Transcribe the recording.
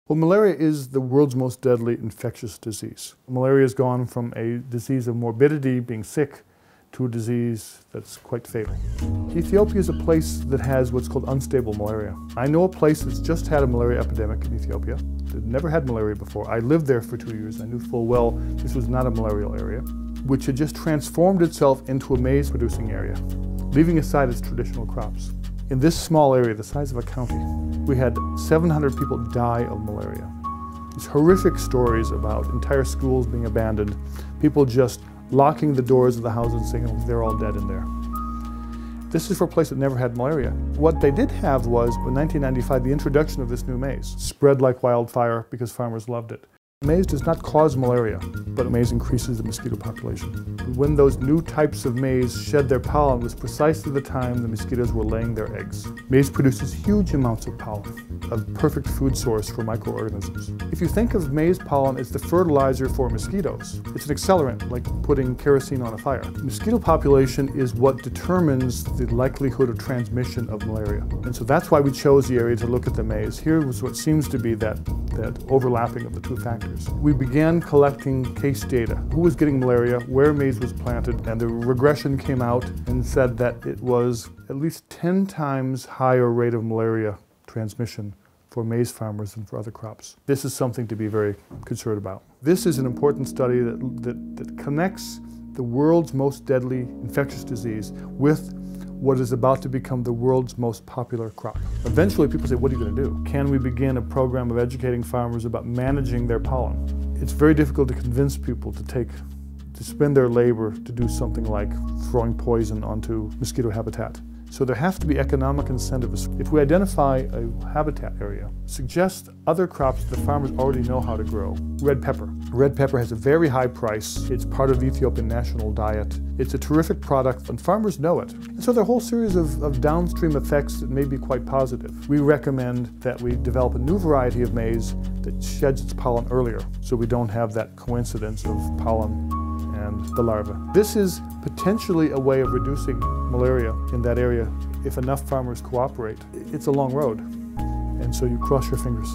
Well, malaria is the world's most deadly infectious disease. Malaria has gone from a disease of morbidity, being sick, to a disease that's quite fatal. Ethiopia is a place that has what's called unstable malaria. I know a place that's just had a malaria epidemic in Ethiopia. That never had malaria before. I lived there for 2 years. I knew full well this was not a malarial area, which had just transformed itself into a maize-producing area, leaving aside its traditional crops. In this small area, the size of a county, we had 700 people die of malaria. These horrific stories about entire schools being abandoned, people just locking the doors of the houses and saying, oh, they're all dead in there. This is for a place that never had malaria. What they did have was, in 1995, the introduction of this new maize. Spread like wildfire because farmers loved it. Maize does not cause malaria, but maize increases the mosquito population. When those new types of maize shed their pollen was precisely the time the mosquitoes were laying their eggs. Maize produces huge amounts of pollen, a perfect food source for microorganisms. If you think of maize pollen as the fertilizer for mosquitoes, it's an accelerant, like putting kerosene on a fire. The mosquito population is what determines the likelihood of transmission of malaria. And so that's why we chose the area to look at the maize. Here was what seems to be that overlapping of the two factors. We began collecting case data. Who was getting malaria, where maize was planted, and the regression came out and said that it was at least 10 times higher rate of malaria transmission for maize farmers than for other crops. This is something to be very concerned about. This is an important study that connects the world's most deadly infectious disease with what is about to become the world's most popular crop. Eventually people say, what are you going to do? Can we begin a program of educating farmers about managing their pollen? It's very difficult to convince people to spend their labor to do something like throwing poison onto mosquito habitat. So there have to be economic incentives. If we identify a habitat area, suggest other crops that the farmers already know how to grow. Red pepper. Red pepper has a very high price. It's part of the Ethiopian national diet. It's a terrific product, and farmers know it. And so there are a whole series of downstream effects that may be quite positive. We recommend that we develop a new variety of maize that sheds its pollen earlier, so we don't have that coincidence of pollen and the larva. This is potentially a way of reducing malaria in that area if enough farmers cooperate. It's a long road, and so you cross your fingers.